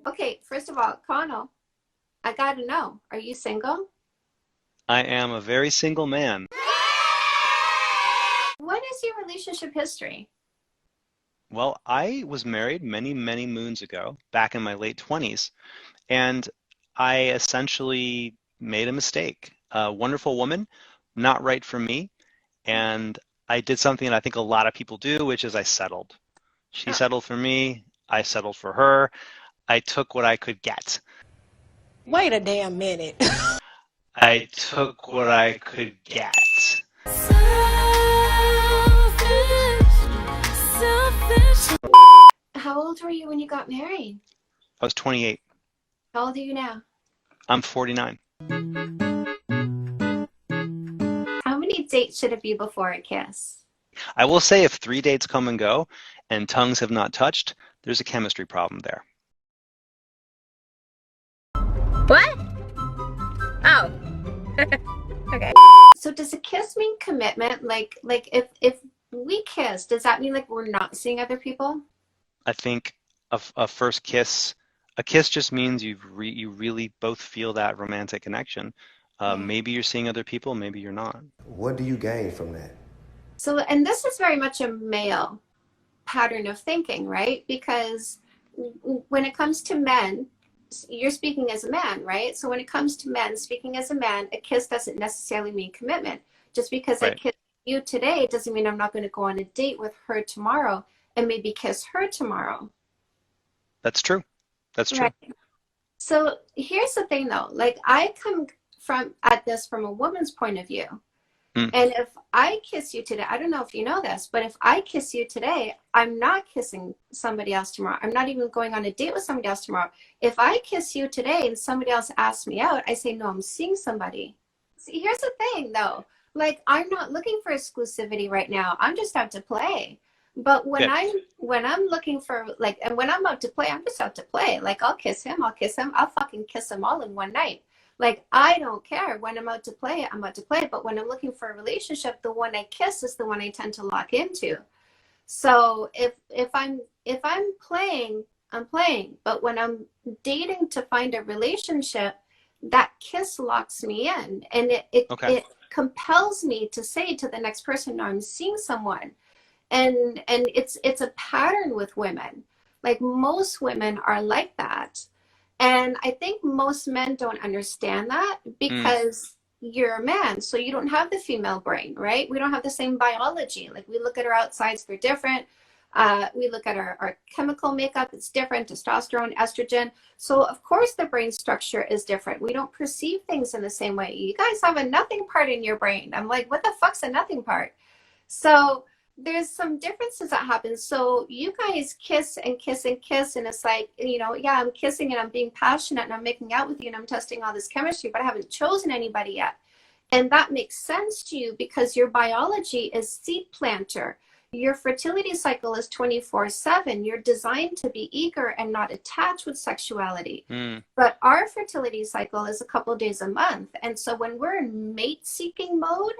Okay, first of all, Connell, I gotta know, are you single? I am a very single man. What is your relationship history? Well, I was married many, many moons ago, back in my late 20s, and I essentially made a mistake. A wonderful woman, not right for me, and I did something that I think a lot of people do, which is I settled. She Uh, settled for me, I settled for her. I took what I could get. Wait a damn minute. I took what I could get. how old were you when you got married? I was 28. How old are you now? I'm 49. How many dates should it be before a kiss? I will say if 3 dates come and go and tongues have not touched, there's a chemistry problem there. What? Oh, okay. So does a kiss mean commitment? Like if we kiss, does that mean like we're not seeing other people? I think a first kiss, a kiss just means you really both feel that romantic connection. Yeah. Maybe you're seeing other people, maybe you're not. What do you gain from that? So, and this is very much a male pattern of thinking, right? Because when it comes to men, you're speaking as a man, right? So when it comes to men, speaking as a man, a kiss doesn't necessarily mean commitment. Just because I Right. kiss you today doesn't mean I'm not going to go on a date with her tomorrow and maybe kiss her tomorrow. That's true. That's true. Right. So here's the thing though, like I come from at this from a woman's point of view. Mm, And if I kiss you today, I don't know if you know this, but if I kiss you today, I'm not kissing somebody else tomorrow. I'm not even going on a date with somebody else tomorrow. If I kiss you today and somebody else asks me out, I say, no, I'm seeing somebody. See, here's the thing though, like I'm not looking for exclusivity right now. I'm just out to play. But yeah. when I'm looking for like, and when I'm out to play, I'm just out to play. Like I'll kiss him, I'll fucking kiss them all in one night. Like I don't care when I'm out to play, I'm out to play. But when I'm looking for a relationship, the one I kiss is the one I tend to lock into. So if I'm playing, I'm playing. But when I'm dating to find a relationship, that kiss locks me in, and Okay. it compels me to say to the next person, no, I'm seeing someone. And it's a pattern with women. Like most women are like that. And I think most men don't understand that Mm, because you're a man, so you don't have the female brain, right? We don't have the same biology. Like we look at our outsides, they're different. We look at our chemical makeup, it's different, testosterone, estrogen. So of course the brain structure is different. We don't perceive things in the same way. You guys have a nothing part in your brain. I'm like, what the fuck's a nothing part? So there's some differences that happen. So you guys kiss and kiss and kiss, and it's like, yeah, I'm kissing and I'm being passionate and I'm making out with you and I'm testing all this chemistry, but I haven't chosen anybody yet. And that makes sense to you because your biology is seed planter. Your fertility cycle is 24/7. You're designed to be eager and not attached with sexuality. mm, But our fertility cycle is a couple days a month. And so when we're in mate seeking mode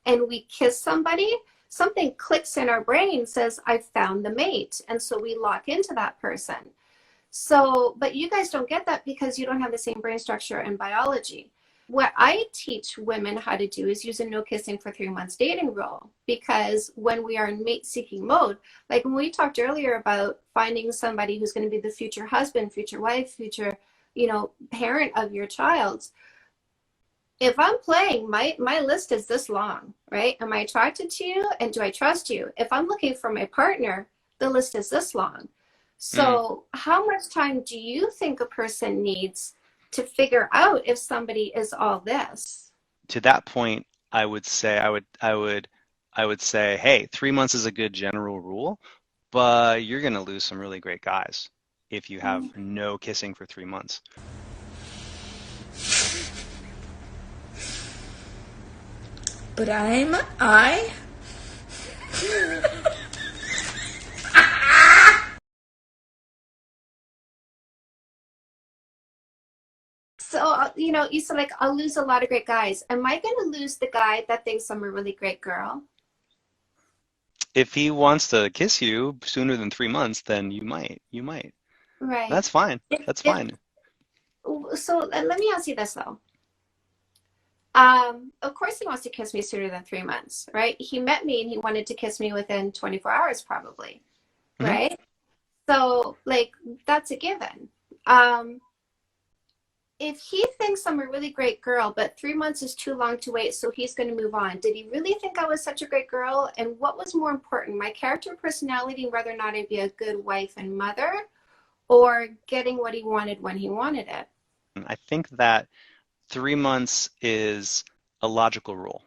and we kiss somebody, something clicks in our brain, says, I found the mate. And so we lock into that person. So, but you guys don't get that because you don't have the same brain structure and biology. What I teach women how to do is use a no kissing for 3 months dating rule, because when we are in mate seeking mode, like when we talked earlier about finding somebody who's going to be the future husband, future wife, future, parent of your child, if I'm playing, my list is this long, right? Am I attracted to you and do I trust you? If I'm looking for my partner, the list is this long. mm. So how much time do you think a person needs to figure out if somebody is all this? To that point, I would say, hey, 3 months is a good general rule, but you're gonna lose some really great guys if you have no kissing for 3 months. But I. So, you said like, I'll lose a lot of great guys. Am I going to lose the guy that thinks I'm a really great girl? If he wants to kiss you sooner than 3 months, then you might. Right. That's fine. That's If, fine. so let me ask you this though. Of course he wants to kiss me sooner than 3 months, right? He met me and he wanted to kiss me within 24 hours probably, Hmm. right? So like that's a given. Um, if he thinks I'm a really great girl, but 3 months is too long to wait, so he's going to move on. Did he really think I was such a great girl? And what was more important, my character and personality, whether or not I'd be a good wife and mother, or getting what he wanted when he wanted it? I think that 3 months is a logical rule,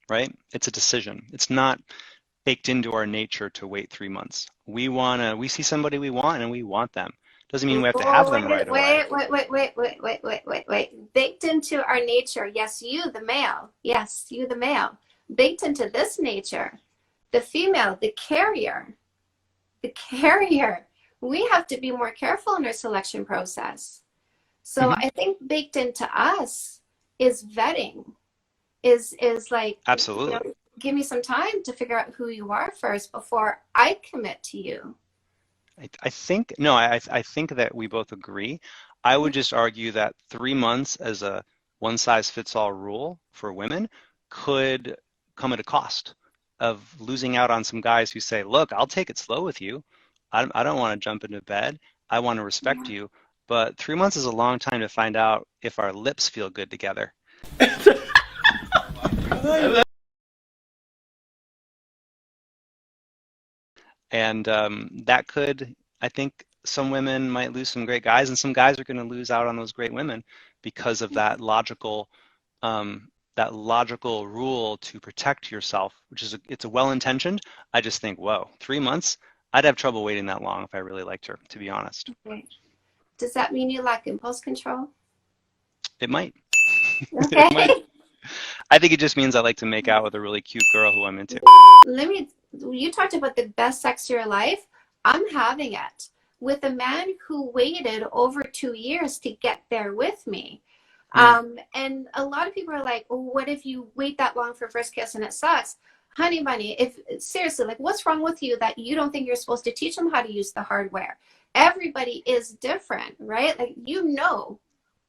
right? It's a decision. It's not baked into our nature to wait 3 months. We see somebody we want and we want them. Doesn't mean we have to have Oh, them right away. wait. Baked into our nature. Yes, you, the male. Yes, you, the male. Baked into this nature, the female, the carrier. The carrier. We have to be more careful in our selection process. So Hmm. I think baked into us is vetting, is like, Absolutely. give me some time to figure out who you are first before I commit to you. I think, no, I think that we both agree. I would just argue that 3 months as a one size fits all rule for women could come at a cost of losing out on some guys who say, look, I'll take it slow with you. I don't want to jump into bed. I want to respect you. But 3 months is a long time to find out if our lips feel good together. And that could, I think some women might lose some great guys, and some guys are going to lose out on those great women because of that logical rule to protect yourself, which is it's a well-intentioned. I just think, whoa, 3 months? I'd have trouble waiting that long if I really liked her, to be honest. Okay. Does that mean you lack impulse control? It might. It might. Okay. I think it just means I like to make out with a really cute girl who I'm into. You talked about the best sex of your life. I'm having it with a man who waited over 2 years to get there with me. Mm, And a lot of people are like, well, what if you wait that long for first kiss and it sucks? Honey bunny, if seriously, like what's wrong with you that you don't think you're supposed to teach them how to use the hardware? Everybody is different, right? Like,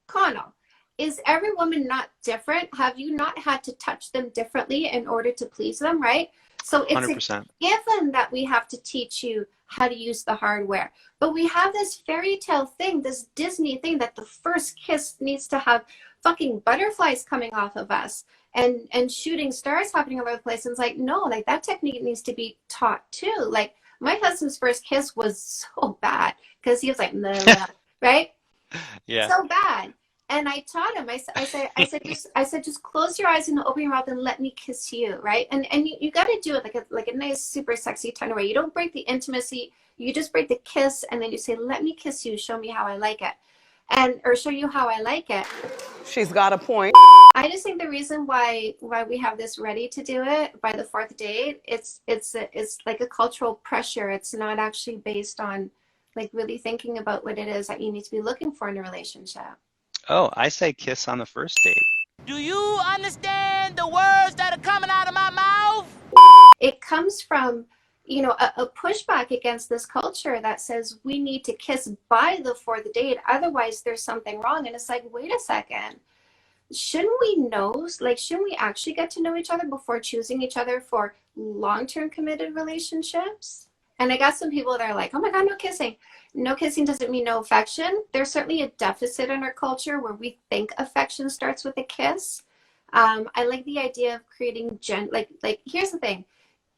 Connell, is every woman not different? Have you not had to touch them differently in order to please them, right? So it's a 100%. given that we have to teach you how to use the hardware. But we have this fairy tale thing, this Disney thing, that the first kiss needs to have fucking butterflies coming off of us and shooting stars happening all over the place. And it's like, no, like that technique needs to be taught too. Like my husband's first kiss was so bad because he was like, blah, blah, right? Yeah. So bad. And I taught him. I said, just close your eyes and open your mouth and let me kiss you, right? And you got to do it like a nice, super sexy tender way. You don't break the intimacy. You just break the kiss, and then you say, "Let me kiss you. Show me how I like it," or show you how I like it. She's got a point. I just think the reason why we have this ready to do it by the fourth date, it's like a cultural pressure. It's not actually based on like really thinking about what it is that you need to be looking for in a relationship. Oh, I say kiss on the first date. Do you understand the words that are coming out of my mouth? It comes from, a pushback against this culture that says we need to kiss by the fourth date, otherwise there's something wrong. And it's like, wait a second, shouldn't we actually get to know each other before choosing each other for long-term committed relationships? And I got some people that are like, oh my God, no kissing. No kissing doesn't mean no affection. There's certainly a deficit in our culture where we think affection starts with a kiss. I like the idea of creating like here's the thing.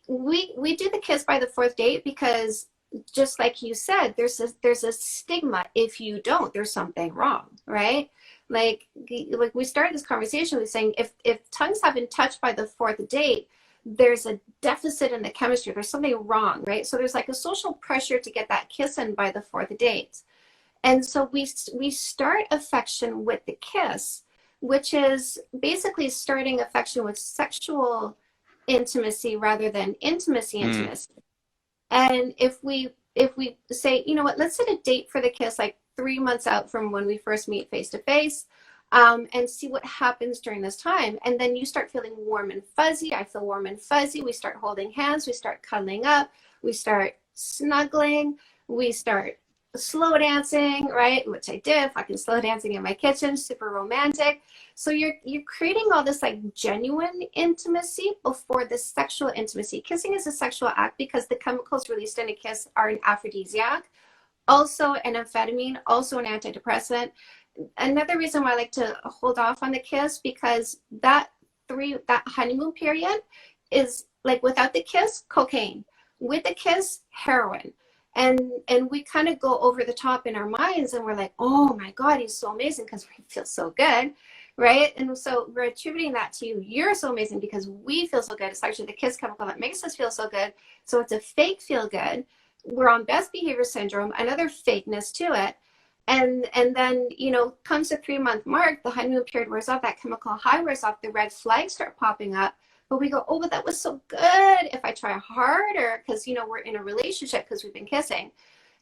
We do the kiss by the fourth date because just like you said, there's a stigma. If you don't, there's something wrong, right? Like we started this conversation with saying if tongues haven't touched by the fourth date, there's a deficit in the chemistry. There's something wrong, right? So there's like a social pressure to get that kiss in by the fourth date. And so we start affection with the kiss, which is basically starting affection with sexual intimacy rather than intimacy. And if we say, you know what, let's set a date for the kiss like 3 months out from when we first meet face to face. and see what happens during this time. And then you start feeling warm and fuzzy. I feel warm and fuzzy. We start holding hands. We start cuddling up. We start snuggling. We start slow dancing, right? Which I did, fucking slow dancing in my kitchen, super romantic. So you're creating all this like genuine intimacy before the sexual intimacy. Kissing is a sexual act because the chemicals released in a kiss are an aphrodisiac, also an amphetamine, also an antidepressant. Another reason why I like to hold off on the kiss, because that honeymoon period is like, without the kiss, cocaine. With the kiss, heroin. And we kind of go over the top in our minds, and we're like, oh my God, he's so amazing because we feel so good, right? And so we're attributing that to you. You're so amazing because we feel so good. It's actually the kiss chemical that makes us feel so good. So it's a fake feel good. We're on best behavior syndrome, another fakeness to it. And then, you know, comes the 3-month mark, the honeymoon period wears off, that chemical high wears off, the red flags start popping up. But we go, oh, but that was so good. If I try harder, because, you know, we're in a relationship because we've been kissing.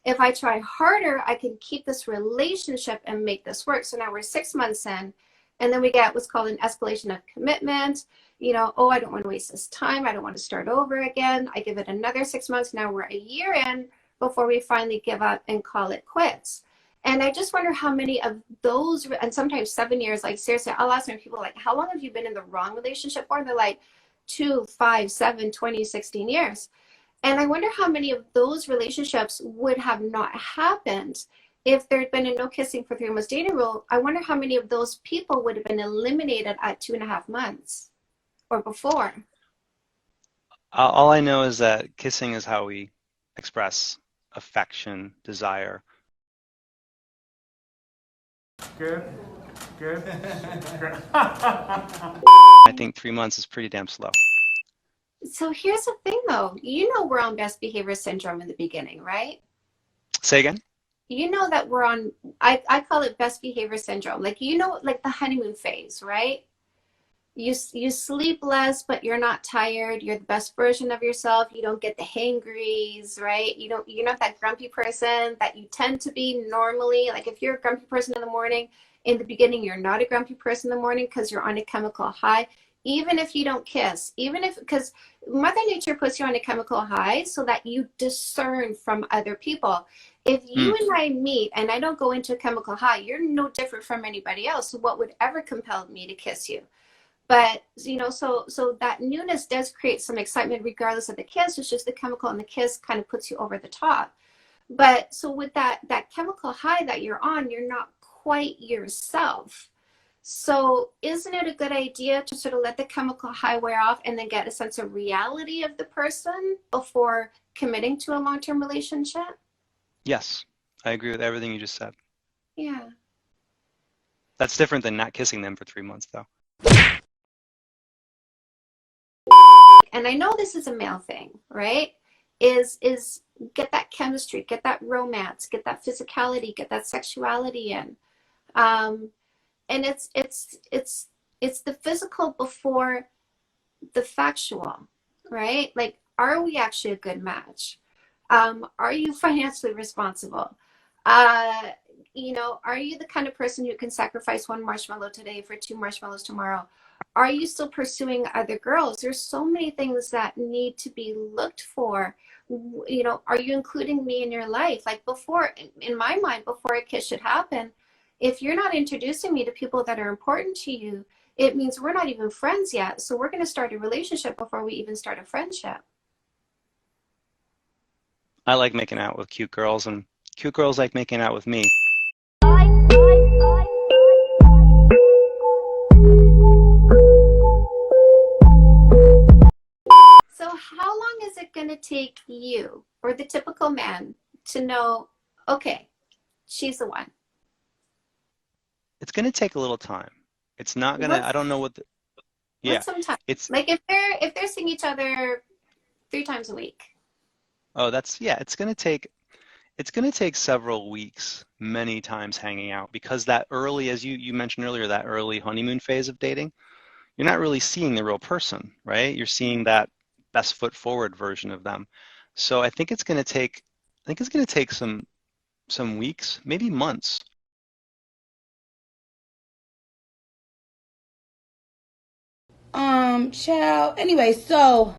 If I try harder, I can keep this relationship and make this work. So now we're 6 months in, and then we get what's called an escalation of commitment. You know, oh, I don't want to waste this time. I don't want to start over again. I give it another 6 months. Now we're a year in before we finally give up and call it quits. And I just wonder how many of those, and sometimes 7 years, like seriously, I'll ask people like, how long have you been in the wrong relationship for? And they're like, 2, 5, 7, 20, 16 years. And I wonder how many of those relationships would have not happened if there had been a no kissing for 3 months dating rule. I wonder how many of those people would have been eliminated at 2.5 months or before. All I know is that kissing is how we express affection, desire. Good. Good. I think 3 months is pretty damn slow. So here's the thing though, you know, we're on best behavior syndrome in the beginning, right? Say again? You know that we're on, I call it best behavior syndrome. Like, you know, like the honeymoon phase, right? You sleep less, but you're not tired. You're the best version of yourself. You don't get the hangries, right? You're not that grumpy person that you tend to be normally. Like if you're a grumpy person in the morning, in the beginning, you're not a grumpy person in the morning because you're on a chemical high. Even if you don't kiss, because Mother Nature puts you on a chemical high so that you discern from other people. If you and I meet and I don't go into a chemical high, you're no different from anybody else. So what would ever compel me to kiss you? But, you know, so that newness does create some excitement regardless of the kiss. It's just the chemical and the kiss kind of puts you over the top. But so with that chemical high that you're on, you're not quite yourself. So isn't it a good idea to sort of let the chemical high wear off and then get a sense of reality of the person before committing to a long-term relationship? Yes, I agree with everything you just said. Yeah. That's different than not kissing them for 3 months, though. And I know this is a male thing, right? Is get that chemistry, get that romance, get that physicality, get that sexuality in. And it's the physical before the factual, right? Like, are we actually a good match? Are you financially responsible? You know, are you the kind of person who can sacrifice 1 marshmallow today for 2 marshmallows tomorrow? Are you still pursuing other girls? There's so many things that need to be looked for. You know, are you including me in your life? Like before, in my mind, before a kiss should happen, if you're not introducing me to people that are important to you, it means we're not even friends yet. So we're going to start a relationship before we even start a friendship. I like making out with cute girls, and cute girls like making out with me. So how long is it going to take you or the typical man to know, okay, she's the one? It's going to take a little time. It's not going to, I don't know what the, yeah. What's some time? It's like if they're seeing each other 3 times a week. Oh, that's, yeah, it's going to take several weeks, many times hanging out, because that early, as you mentioned earlier, that early honeymoon phase of dating, you're not really seeing the real person, right? You're seeing that best foot forward version of them. So I think it's going to take some weeks, maybe months Child. Anyway, so